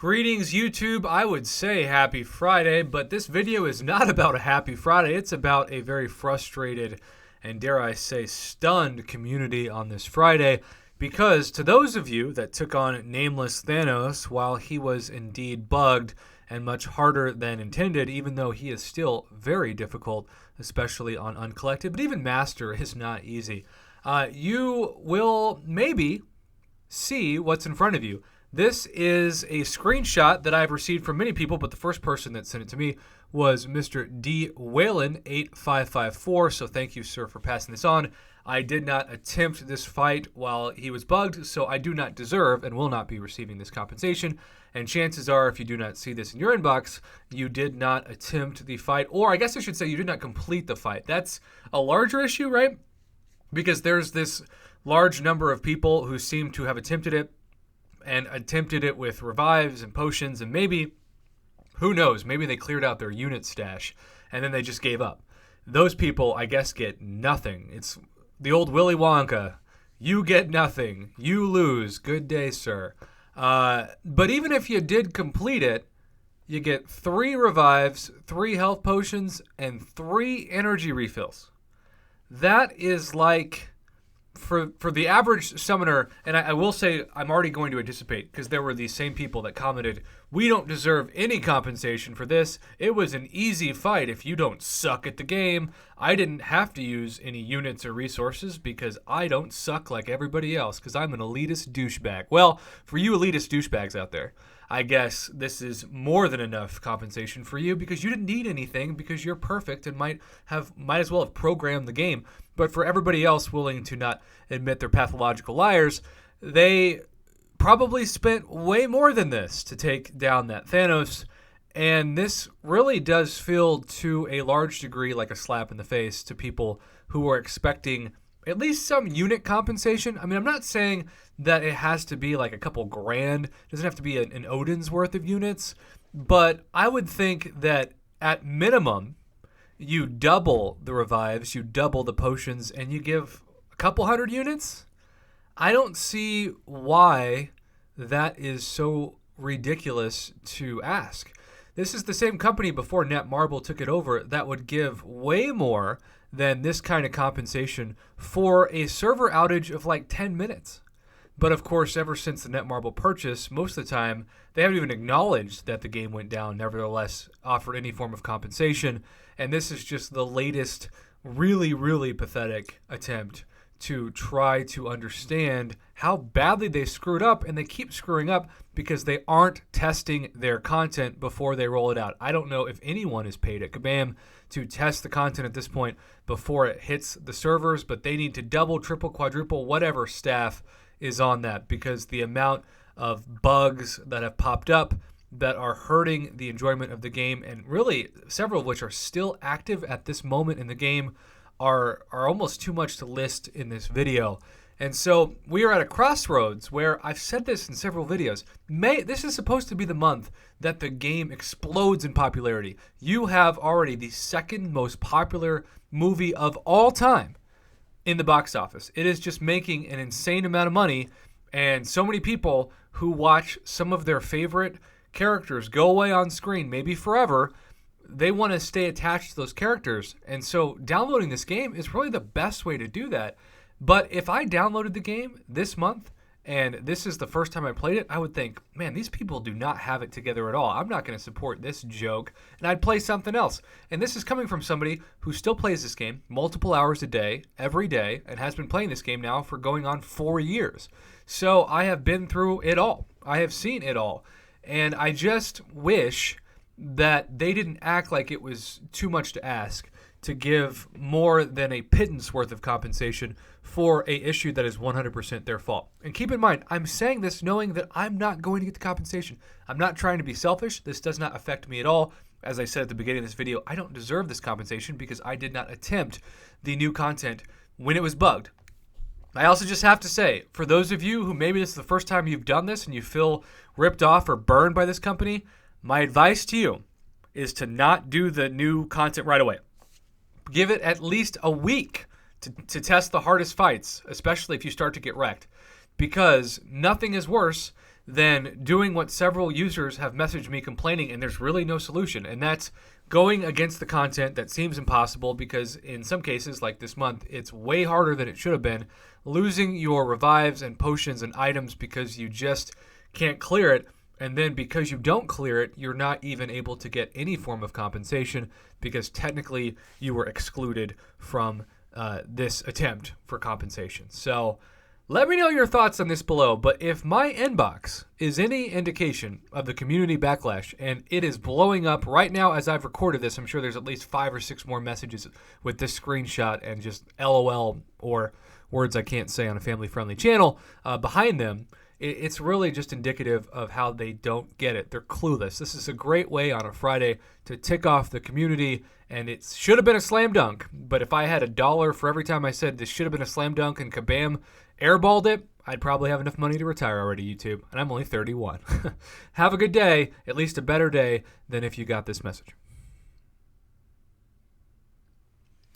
Greetings, YouTube. I would say happy Friday, but this video is not about a happy Friday. It's about a very frustrated and, dare I say, stunned community on this Friday, because to those of you that took on Nameless Thanos, while he was indeed bugged and much harder than intended, even though he is still very difficult, especially on Uncollected, but even Master is not easy, you will maybe see what's in front of you. This is a screenshot that I've received from many people, but the first person that sent it to me was Mr. D. Whalen 8554. So thank you, sir, for passing this on. I did not attempt this fight while he was bugged, so I do not deserve and will not be receiving this compensation. And chances are, if you do not see this in your inbox, you did not attempt the fight, or I guess I should say you did not complete the fight. That's a larger issue, right? Because there's this large number of people who seem to have attempted it, and attempted it with revives and potions, and maybe, who knows, maybe they cleared out their unit stash and then they just gave up. Those people, I guess, get nothing. It's the old Willy Wonka. You get nothing. You lose. Good day, sir. But even if you did complete it, you get 3 revives, 3 health potions, and 3 energy refills. That is like, for the average summoner, and I will say I'm already going to anticipate, because there were these same people that commented, we don't deserve any compensation for this. It was an easy fight if you don't suck at the game. I didn't have to use any units or resources because I don't suck like everybody else because I'm an elitist douchebag. Well, for you elitist douchebags out there, I guess this is more than enough compensation for you because you didn't need anything because you're perfect and might as well have programmed the game. But for everybody else willing to not admit they're pathological liars, they probably spent way more than this to take down that Thanos. And this really does feel to a large degree like a slap in the face to people who are expecting at least some unit compensation. I mean, I'm not saying that it has to be like a couple grand. It doesn't have to be an Odin's worth of units. But I would think that at minimum, you double the revives, you double the potions, and you give a couple hundred units? I don't see why that is so ridiculous to ask. This is the same company before Netmarble took it over that would give way more than this kind of compensation for a server outage of like 10 minutes. But of course, ever since the Netmarble purchase, most of the time, they haven't even acknowledged that the game went down, nevertheless offered any form of compensation. And this is just the latest really, really pathetic attempt to try to understand how badly they screwed up, and they keep screwing up because they aren't testing their content before they roll it out. I don't know if anyone is paid at Kabam to test the content at this point before it hits the servers, but they need to double, triple, quadruple, whatever staff is on that, because the amount of bugs that have popped up that are hurting the enjoyment of the game, and really several of which are still active at this moment in the game, are almost too much to list in this video. And so we are at a crossroads where I've said this in several videos. This is supposed to be the month that the game explodes in popularity. You have already the second most popular movie of all time in the box office. It is just making an insane amount of money, and so many people who watch some of their favorite characters go away on screen, maybe forever, they want to stay attached to those characters. And so downloading this game is really the best way to do that. But if I downloaded the game this month and this is the first time I played it, I would think, man, these people do not have it together at all. I'm not going to support this joke, and I'd play something else. And this is coming from somebody who still plays this game multiple hours a day, every day, and has been playing this game now for going on 4 years. So I have been through it all. I have seen it all. And I just wish that they didn't act like it was too much to ask to give more than a pittance worth of compensation for a issue that is 100% their fault. And keep in mind, I'm saying this knowing that I'm not going to get the compensation. I'm not trying to be selfish. This does not affect me at all. As I said at the beginning of this video, I don't deserve this compensation because I did not attempt the new content when it was bugged. I also just have to say, for those of you who maybe this is the first time you've done this and you feel ripped off or burned by this company, my advice to you is to not do the new content right away. Give it at least a week to test the hardest fights, especially if you start to get wrecked, because nothing is worse than doing what several users have messaged me complaining, and there's really no solution. And that's going against the content that seems impossible because in some cases, like this month, it's way harder than it should have been. Losing your revives and potions and items because you just can't clear it. And then because you don't clear it, you're not even able to get any form of compensation because technically you were excluded from this attempt for compensation. So let me know your thoughts on this below. But if my inbox is any indication of the community backlash, and it is blowing up right now as I've recorded this, I'm sure there's at least 5 or 6 more messages with this screenshot and just LOL or words I can't say on a family-friendly channel behind them. It's really just indicative of how they don't get it. They're clueless. This is a great way on a Friday to tick off the community, and it should have been a slam dunk. But if I had $1 for every time I said this should have been a slam dunk and kabam, airballed it, I'd probably have enough money to retire already, YouTube. And I'm only 31. Have a good day, at least a better day than if you got this message.